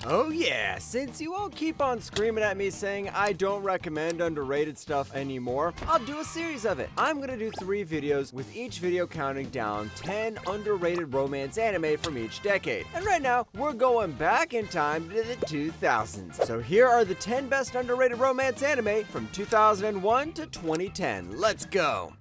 Oh yeah, since you all keep on screaming at me saying I don't recommend underrated stuff anymore, I'll do a series of it. I'm gonna do 3 videos with each video counting down 10 underrated romance anime from each decade. And right now, we're going back in time to the 2000s. So here are the 10 best underrated romance anime from 2001 to 2010. Let's go!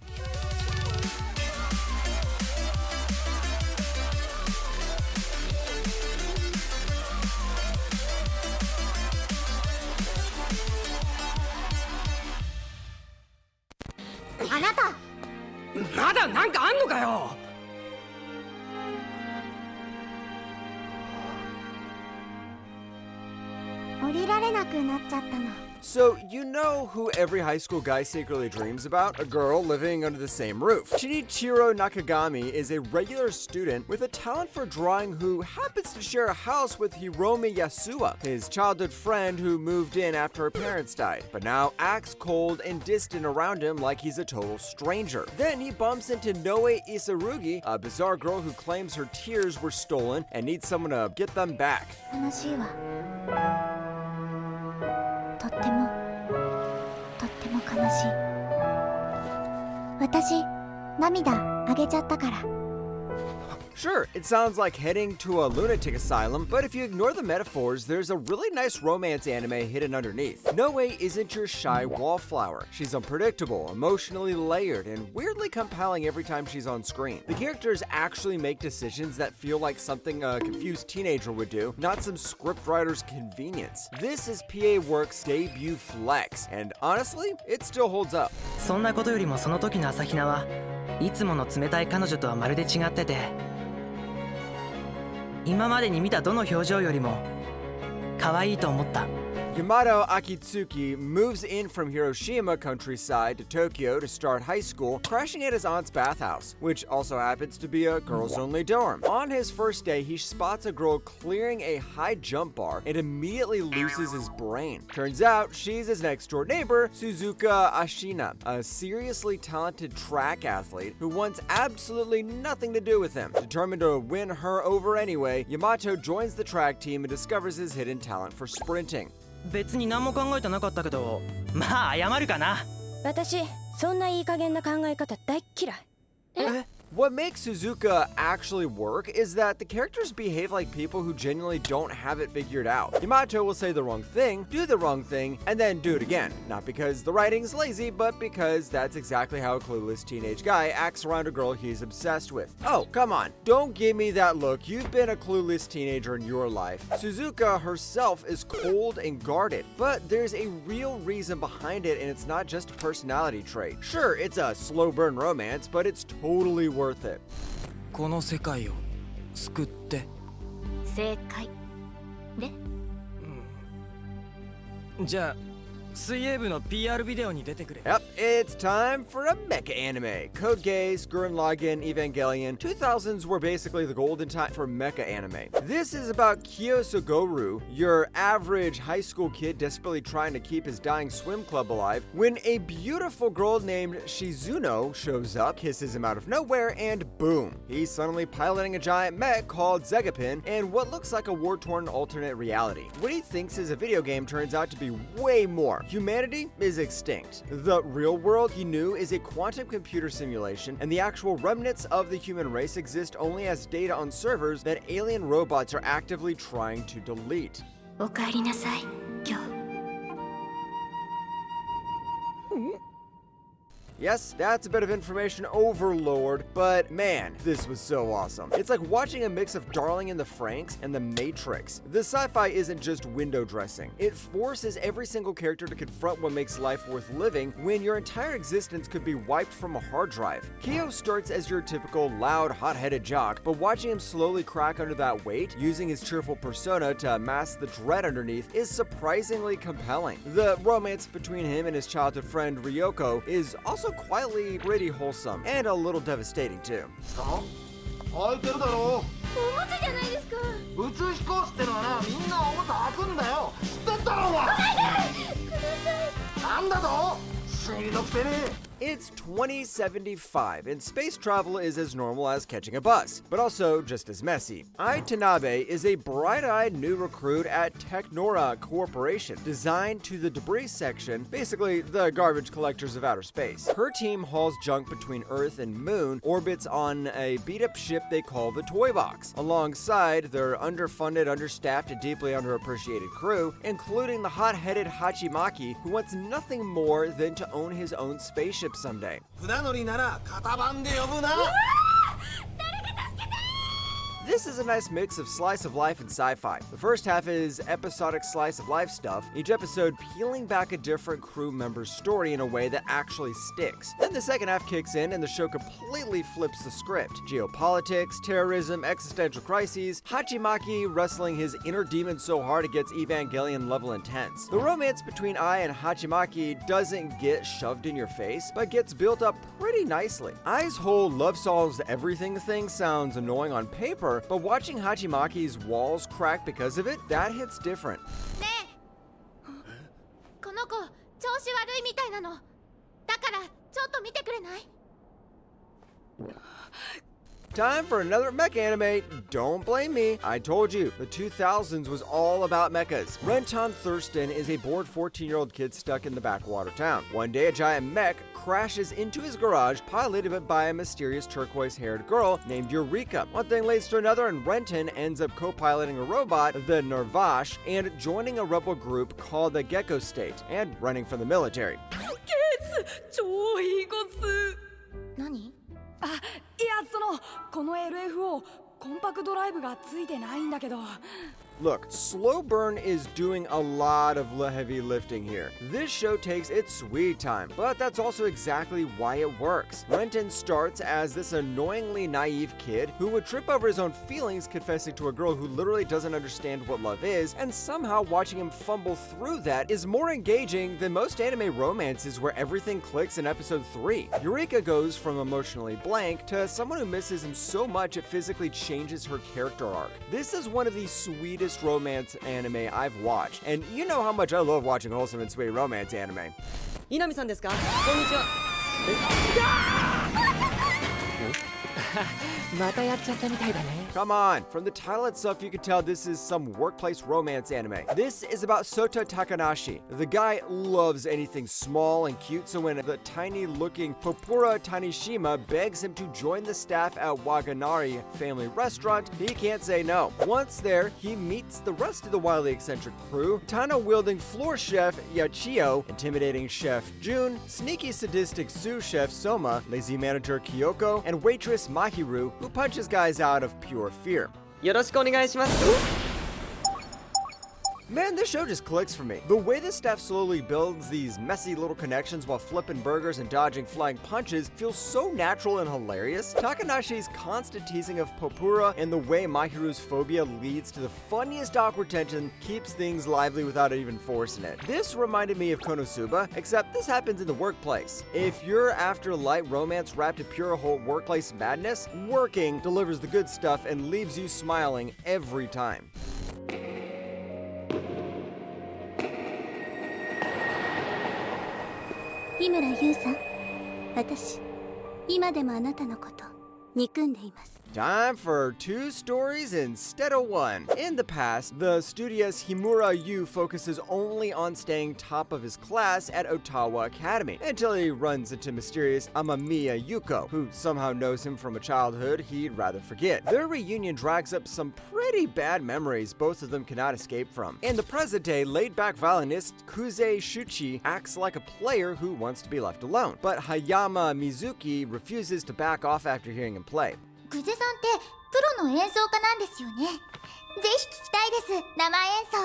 Anata! まだなんかあんのかよ。降りられなくなっちゃったの。 So, you know who every high school guy secretly dreams about? A girl living under the same roof. Shinichiro Nakagami is a regular student with a talent for drawing who happens to share a house with Hiromi Yasuo, his childhood friend who moved in after her parents died, but now acts cold and distant around him like he's a total stranger. Then he bumps into Noe Isarugi, a bizarre girl who claims her tears were stolen and needs someone to get them back. 悲しいわ。とっても悲しい。私、涙あげちゃったから。 Sure, it sounds like heading to a lunatic asylum, but if you ignore the metaphors, there's a really nice romance anime hidden underneath. Noe isn't your shy wallflower. She's unpredictable, emotionally layered, and weirdly compelling every time she's on screen. The characters actually make decisions that feel like something a confused teenager would do, not some scriptwriter's convenience. This is PA Works' debut flex, and honestly, it still holds up. そんなことよりもその時の朝比奈はいつもの冷たい彼女とはまるで違ってて、今までに見たどの表情よりも可愛いと思った。 Yamato Akitsuki moves in from Hiroshima countryside to Tokyo to start high school, crashing at his aunt's bathhouse, which also happens to be a girls-only dorm. On his first day, he spots a girl clearing a high jump bar and immediately loses his brain. Turns out, she's his next-door neighbor, Suzuka Ashina, a seriously talented track athlete who wants absolutely nothing to do with him. Determined to win her over anyway, Yamato joins the track team and discovers his hidden talent for sprinting. 別に何も考えてなかったけど、まあ謝るかな。私そんないい加減な考え方大っ嫌い。 What makes Suzuka actually work is that the characters behave like people who genuinely don't have it figured out. Yamato will say the wrong thing, do the wrong thing, and then do it again. Not because the writing's lazy, but because that's exactly how a clueless teenage guy acts around a girl he's obsessed with. Oh, come on. Don't give me that look. You've been a clueless teenager in your life. Suzuka herself is cold and guarded, but there's a real reason behind it, and it's not just a personality trait. Sure, it's a slow burn romance, but it's totally worth it. この世界を救って。正解で、じゃあ水泳部の PR ビデオに出てくれ。 Yep, it's time for a mecha anime. Code Geass, Gurren Lagann, Evangelion. 2000s were basically the golden time for mecha anime. This is about Kyosugoru, your average high school kid desperately trying to keep his dying swim club alive, when a beautiful girl named Shizuno shows up, kisses him out of nowhere, and boom, he's suddenly piloting a giant mech called Zegapin in what looks like a war-torn alternate reality. What he thinks is a video game turns out to be way more. Humanity is extinct. The real world he knew is a quantum computer simulation, and the actual remnants of the human race exist only as data on servers that alien robots are actively trying to delete. おかえりなさい、今日。 Yes, that's a bit of information overload, but man, this was so awesome. It's like watching a mix of Darling in the Franxx and The Matrix. The sci-fi isn't just window dressing. It forces every single character to confront what makes life worth living when your entire existence could be wiped from a hard drive. Kyo starts as your typical loud, hot-headed jock, but watching him slowly crack under that weight, using his cheerful persona to mask the dread underneath, is surprisingly compelling. The romance between him and his childhood friend Ryoko is also quietly pretty wholesome and a little devastating too. 開いてるだろおもちゃじゃないですか。宇宙飛行士ってのはな、みんなおもちゃ開くんだよ。知ってんだろうが。ください。なんだと？不思議のくせに。It's 2075, and space travel is as normal as catching a bus, but also just as messy. Ai Tanabe is a bright-eyed new recruit at Technora Corporation, designed to the debris section, basically the garbage collectors of outer space. Her team hauls junk between Earth and Moon, orbits on a beat-up ship they call the Toy Box, alongside their underfunded, understaffed, and deeply underappreciated crew, including the hot-headed Hachimaki, who wants nothing more than to own his own spaceship someday. 船乗りなら型番で呼ぶな。 This is a nice mix of slice of life and sci-fi. The first half is episodic slice of life stuff, each episode peeling back a different crew member's story in a way that actually sticks. Then the second half kicks in and the show completely flips the script. Geopolitics, terrorism, existential crises, Hachimaki wrestling his inner demon so hard it gets Evangelion level intense. The romance between Ai and Hachimaki doesn't get shoved in your face, but gets built up pretty nicely. Ai's whole love solves everything thing sounds annoying on paper, but watching Hachimaki's walls crack because of it, that hits different. ねえこの子調子悪いみたいなのだからちょっと見てくれない Time for another mecha anime. Don't blame me. I told you, the 2000s was all about mechas. Renton Thurston is a bored 14-year-old kid stuck in the backwater town. One day, a giant mech crashes into his garage, piloted by a mysterious turquoise-haired girl named Eureka. One thing leads to another, and Renton ends up co-piloting a robot, the Nervash, and joining a rebel group called the Gecko State, and running from the military. 超いいコツ。何あ、いやこの LFO コンパクトドライブがついてないんだけど。 Look, Slow Burn is doing a lot of heavy lifting here. This show takes its sweet time, but that's also exactly why it works. Renton starts as this annoyingly naive kid who would trip over his own feelings confessing to a girl who literally doesn't understand what love is, and somehow watching him fumble through that is more engaging than most anime romances where everything clicks in episode 3. Eureka goes from emotionally blank to someone who misses him so much it physically changes her character arc. This is one of the sweetest romance anime I've watched, and you know how much I love watching wholesome and sweet romance anime. 稲見さんですか？こんにちは。またやっちゃったみたいだね。 Come on, from the title itself you can tell this is some workplace romance anime. This is about Sota Takanashi. The guy loves anything small and cute, so when the tiny-looking Popura Tanishima begs him to join the staff at Waganari family restaurant, he can't say no. Once there, he meets the rest of the wildly eccentric crew, Tana-wielding floor chef Yachio, intimidating chef Jun, sneaky sadistic sous chef Soma, lazy manager Kyoko, and waitress Mahiru, who punches guys out of pure fear. よろしくお願いします。 Man, this show just clicks for me. The way the staff slowly builds these messy little connections while flipping burgers and dodging flying punches feels so natural and hilarious. Takanashi's constant teasing of Popura and the way Mahiru's phobia leads to the funniest awkward tension keeps things lively without even forcing it. This reminded me of Konosuba, except this happens in the workplace. If you're after light romance wrapped in pure whole workplace madness, Working delivers the good stuff and leaves you smiling every time. 日村優さん私今でもあなたのこと憎んでいます Time for 2 stories instead of 1. In the past, the studious Himura Yu focuses only on staying top of his class at Ottawa Academy, until he runs into mysterious Amamiya Yuko, who somehow knows him from a childhood he'd rather forget. Their reunion drags up some pretty bad memories both of them cannot escape from. In the present day, laid-back violinist Kuze Shuchi acts like a player who wants to be left alone, but Hayama Mizuki refuses to back off after hearing him play. 久世さんってプロの演奏家なんですよねぜひ聞きたいです生演奏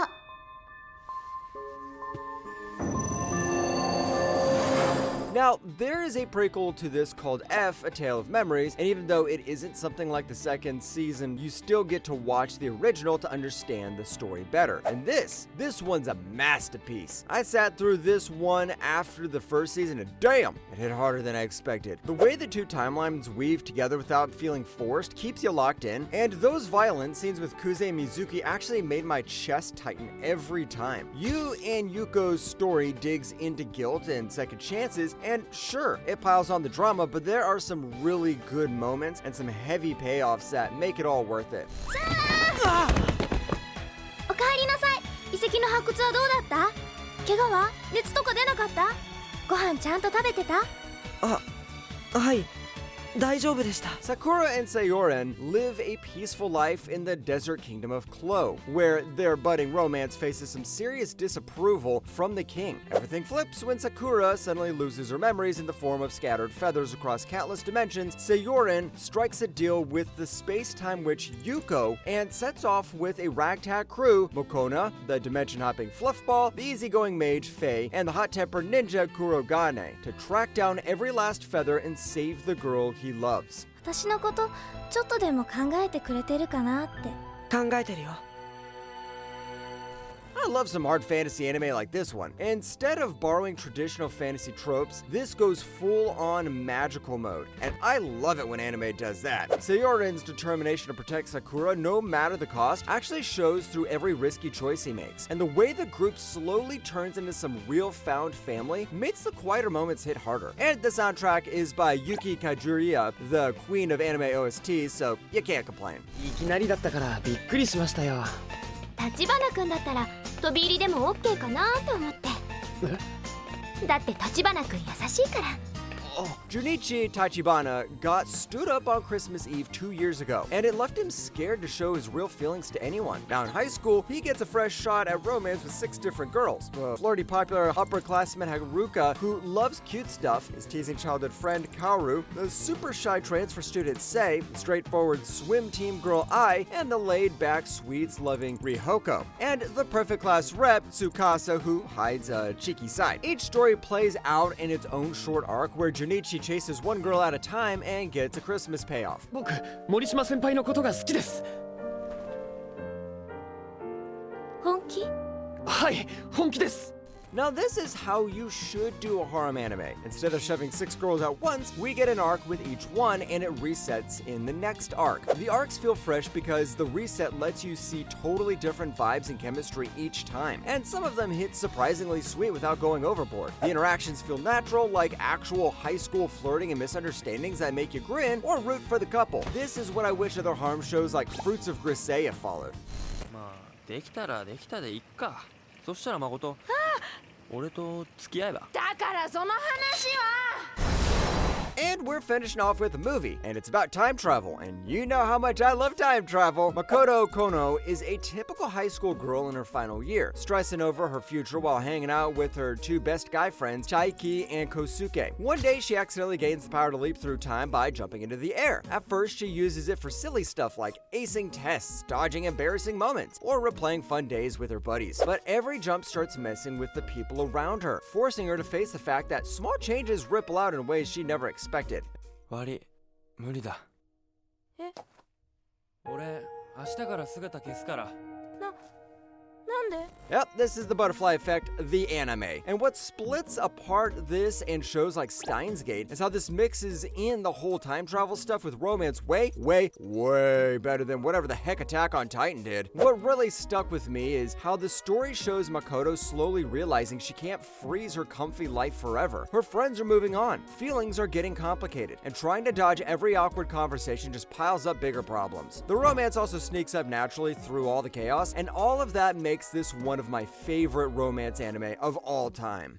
Now, there is a prequel to this called F, A Tale of Memories, and even though it isn't something like the second season, you still get to watch the original to understand the story better. And this one's a masterpiece. I sat through this one after the first season, and damn, it hit harder than I expected. The way the two timelines weave together without feeling forced keeps you locked in, and those violent scenes with Kuze Mizuki actually made my chest tighten every time. Yu and Yuko's story digs into guilt and second chances, And sure, it piles on the drama, but there are some really good moments and some heavy payoffs that make it all worth it. おかえりなさい。遺跡の発掘はどうだった？怪我は？熱とか出なかった？ご飯ちゃんと食べてた？はい、大丈夫でした。 Sakura and Sayorin live a peaceful life in the desert kingdom of Klo, where their budding romance faces some serious disapproval from the king. Everything flips when Sakura suddenly loses her memories in the form of scattered feathers across countless dimensions. Sayorin strikes a deal with the space-time witch Yuko and sets off with a ragtag crew, Mokona, the dimension-hopping fluffball, the easygoing mage Faye, and the hot-tempered ninja Kurogane, to track down every last feather and save the girl he loves. 私のことちょっとでも考えてくれてるかなって。考えてるよ。 I love some hard fantasy anime like this one. Instead of borrowing traditional fantasy tropes, this goes full-on magical mode. And I love it when anime does that. Sayorin's determination to protect Sakura no matter the cost actually shows through every risky choice he makes. And the way the group slowly turns into some real found family makes the quieter moments hit harder. And the soundtrack is by Yuki Kajuriya, the queen of anime OSTs, so you can't complain. いきなりだったからびっくりしましたよ。立花君だったら飛び入りでも OK かなと思って。だって立花君優しいから。Junichi Tachibana got stood up on Christmas Eve 2 years ago, and it left him scared to show his real feelings to anyone. Now in high school, he gets a fresh shot at romance with 6 different girls. The flirty popular upperclassman Haruka, who loves cute stuff, his teasing childhood friend Kaoru, the super shy transfer student Sei, the straightforward swim team girl Ai, and the laid-back sweets-loving Rihoko. And the perfect class rep, Tsukasa, who hides a cheeky side. Each story plays out in its own short arc where Junichi chases one girl at a time and gets a Christmas payoff. 僕、森島先輩のことが好きです。本気？はい、本気です。 Now this is how you should do a harem anime. Instead of shoving 6 girls at once, we get an arc with each one and it resets in the next arc. The arcs feel fresh because the reset lets you see totally different vibes and chemistry each time. And some of them hit surprisingly sweet without going overboard. The interactions feel natural, like actual high school flirting and misunderstandings that make you grin or root for the couple. This is what I wish other harem shows like Fruits of Grisea followed. まあできたらできたでいっか。そしたら誠、俺と付き合えば。だからその話は。 And we're finishing off with a movie, and it's about time travel, and you know how much I love time travel. Makoto Kono is a typical high school girl in her final year, stressing over her future while hanging out with her 2 best guy friends, Chaiki and Kosuke. One day, she accidentally gains the power to leap through time by jumping into the air. At first, she uses it for silly stuff like acing tests, dodging embarrassing moments, or replaying fun days with her buddies. But every jump starts messing with the people around her, forcing her to face the fact that small changes ripple out in ways she never expected. 悪い、無理だ。え？俺、明日から姿消すから。なんで？ Yep, this is the butterfly effect, the anime. And what splits apart this and shows like Steins Gate is how this mixes in the whole time travel stuff with romance way better than whatever the heck Attack on Titan did. What really stuck with me is how the story shows Makoto slowly realizing she can't freeze her comfy life forever. Her friends are moving on, feelings are getting complicated, and trying to dodge every awkward conversation just piles up bigger problems. The romance also sneaks up naturally through all the chaos, and all of that makes this one of my favorite romance anime of all time.